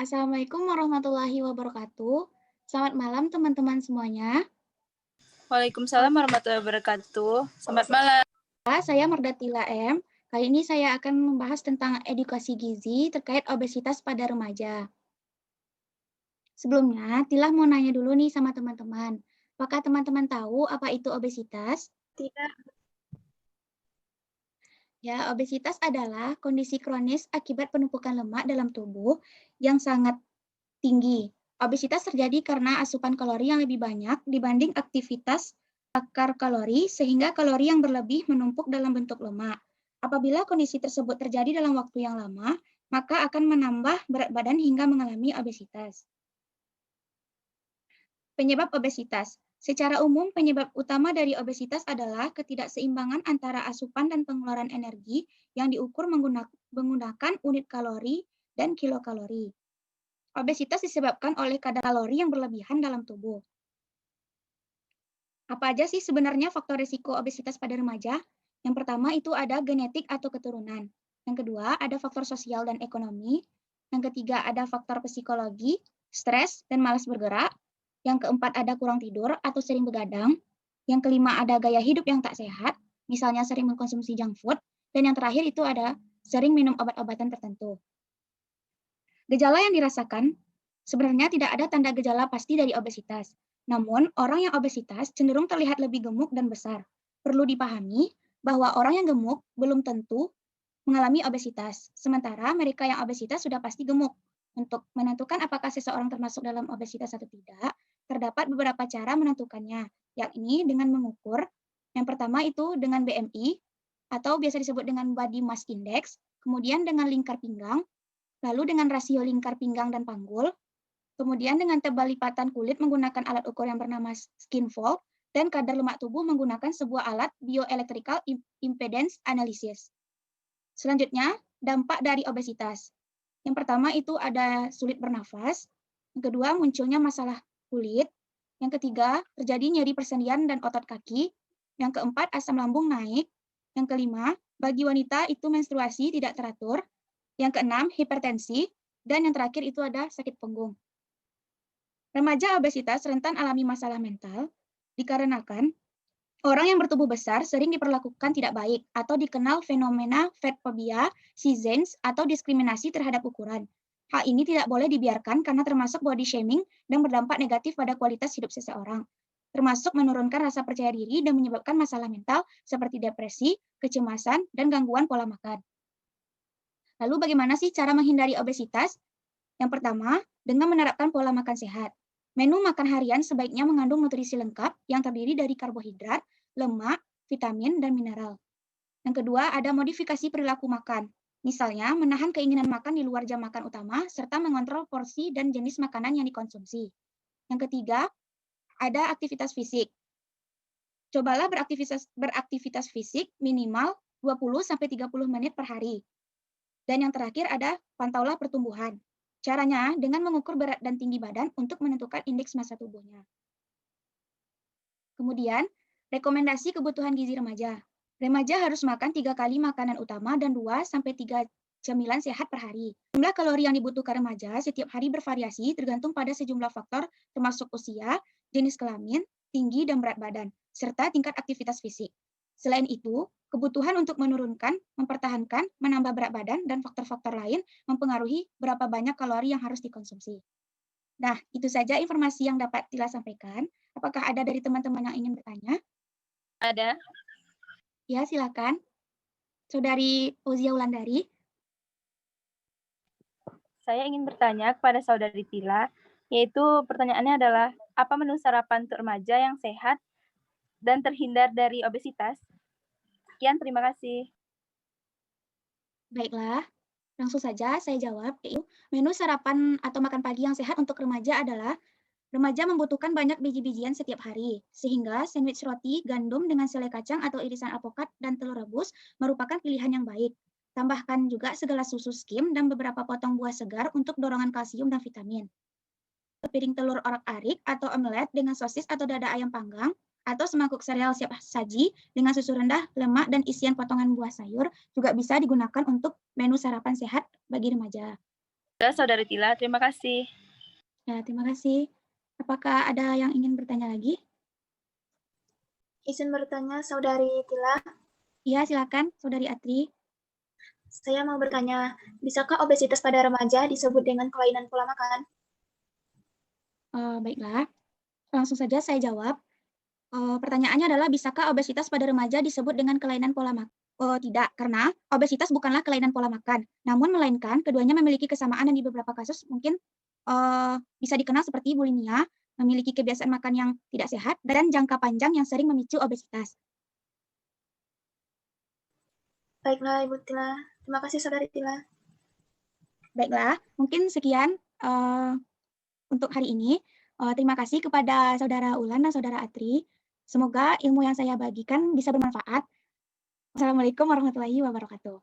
Assalamualaikum warahmatullahi wabarakatuh. Selamat malam teman-teman semuanya. Waalaikumsalam warahmatullahi wabarakatuh. Selamat malam. Saya Merdatila M. Kali ini saya akan membahas tentang edukasi gizi terkait obesitas pada remaja. Sebelumnya, Tila mau nanya dulu nih sama teman-teman. Apakah teman-teman tahu apa itu obesitas? Tidak. Ya, obesitas adalah kondisi kronis akibat penumpukan lemak dalam tubuh yang sangat tinggi. Obesitas terjadi karena asupan kalori yang lebih banyak dibanding aktivitas bakar kalori, sehingga kalori yang berlebih menumpuk dalam bentuk lemak. Apabila kondisi tersebut terjadi dalam waktu yang lama, maka akan menambah berat badan hingga mengalami obesitas. Penyebab obesitas. Secara umum, penyebab utama dari obesitas adalah ketidakseimbangan antara asupan dan pengeluaran energi yang diukur menggunakan unit kalori dan kilokalori. Obesitas disebabkan oleh kadar kalori yang berlebihan dalam tubuh. Apa aja sih sebenarnya faktor risiko obesitas pada remaja? Yang pertama itu ada genetik atau keturunan. Yang kedua ada faktor sosial dan ekonomi. Yang ketiga ada faktor psikologi, stres, dan malas bergerak. Yang keempat ada kurang tidur atau sering begadang. Yang kelima ada gaya hidup yang tak sehat, misalnya sering mengkonsumsi junk food. Dan yang terakhir itu ada sering minum obat-obatan tertentu. Gejala yang dirasakan, sebenarnya tidak ada tanda gejala pasti dari obesitas. Namun, orang yang obesitas cenderung terlihat lebih gemuk dan besar. Perlu dipahami bahwa orang yang gemuk belum tentu mengalami obesitas, sementara mereka yang obesitas sudah pasti gemuk. Untuk menentukan apakah seseorang termasuk dalam obesitas atau tidak, terdapat beberapa cara menentukannya, yakni dengan mengukur. Yang pertama itu dengan BMI, atau biasa disebut dengan Body Mass Index, kemudian dengan lingkar pinggang, lalu dengan rasio lingkar pinggang dan panggul, kemudian dengan tebal lipatan kulit menggunakan alat ukur yang bernama skin fold, dan kadar lemak tubuh menggunakan sebuah alat bioelectrical impedance analysis. Selanjutnya, dampak dari obesitas. Yang pertama itu ada sulit bernafas, yang kedua munculnya masalah kulit, yang ketiga terjadi nyeri persendian dan otot kaki, yang keempat asam lambung naik, yang kelima bagi wanita itu menstruasi tidak teratur, yang keenam hipertensi, dan yang terakhir itu ada sakit punggung. Remaja obesitas rentan alami masalah mental dikarenakan orang yang bertubuh besar sering diperlakukan tidak baik atau dikenal fenomena fat phobia, seasons, atau diskriminasi terhadap ukuran. Hal ini tidak boleh dibiarkan karena termasuk body shaming dan berdampak negatif pada kualitas hidup seseorang, termasuk menurunkan rasa percaya diri dan menyebabkan masalah mental seperti depresi, kecemasan, dan gangguan pola makan. Lalu bagaimana sih cara menghindari obesitas? Yang pertama, dengan menerapkan pola makan sehat. Menu makan harian sebaiknya mengandung nutrisi lengkap yang terdiri dari karbohidrat, lemak, vitamin, dan mineral. Yang kedua, ada modifikasi perilaku makan. Misalnya, menahan keinginan makan di luar jam makan utama, serta mengontrol porsi dan jenis makanan yang dikonsumsi. Yang ketiga, ada aktivitas fisik. Cobalah beraktivitas fisik minimal 20-30 menit per hari. Dan yang terakhir ada pantaulah pertumbuhan. Caranya dengan mengukur berat dan tinggi badan untuk menentukan indeks massa tubuhnya. Kemudian, rekomendasi kebutuhan gizi remaja. Remaja harus makan 3 kali makanan utama dan 2-3 cemilan sehat per hari. Jumlah kalori yang dibutuhkan remaja setiap hari bervariasi tergantung pada sejumlah faktor termasuk usia, jenis kelamin, tinggi dan berat badan, serta tingkat aktivitas fisik. Selain itu, kebutuhan untuk menurunkan, mempertahankan, menambah berat badan, dan faktor-faktor lain mempengaruhi berapa banyak kalori yang harus dikonsumsi. Nah, itu saja informasi yang dapat Tila sampaikan. Apakah ada dari teman-teman yang ingin bertanya? Ada. Ya, silakan. Saudari Fauzia Wulandari. Saya ingin bertanya kepada Saudari Tila, yaitu pertanyaannya adalah, apa menu sarapan untuk remaja yang sehat dan terhindar dari obesitas? Sekian, terima kasih. Baiklah, langsung saja saya jawab. Menu sarapan atau makan pagi yang sehat untuk remaja adalah remaja membutuhkan banyak biji-bijian setiap hari, sehingga sandwich roti gandum dengan selai kacang atau irisan alpukat dan telur rebus merupakan pilihan yang baik. Tambahkan juga segelas susu skim dan beberapa potong buah segar untuk dorongan kalsium dan vitamin. Sepiring telur orak-arik atau omelet dengan sosis atau dada ayam panggang, atau semangkuk sereal siap saji dengan susu rendah, lemak, dan isian potongan buah sayur juga bisa digunakan untuk menu sarapan sehat bagi remaja. Saudari Tila, terima kasih. Ya, terima kasih. Apakah ada yang ingin bertanya lagi? Izin bertanya, Saudari Tila. Iya, silakan, Saudari Atri. Saya mau bertanya, bisakah obesitas pada remaja disebut dengan kelainan pola makan? Baiklah, langsung saja saya jawab. Pertanyaannya adalah, bisakah obesitas pada remaja disebut dengan kelainan pola makan? Oh, tidak, karena obesitas bukanlah kelainan pola makan, namun melainkan keduanya memiliki kesamaan dan di beberapa kasus mungkin bisa dikenal seperti bulimia, memiliki kebiasaan makan yang tidak sehat, dan jangka panjang yang sering memicu obesitas. Baiklah, Ibu Tila. Terima kasih, Saudari Tila. Baiklah, mungkin sekian untuk hari ini. Terima kasih kepada Saudara Ulan dan Saudara Atri. Semoga ilmu yang saya bagikan bisa bermanfaat. Wassalamualaikum warahmatullahi wabarakatuh.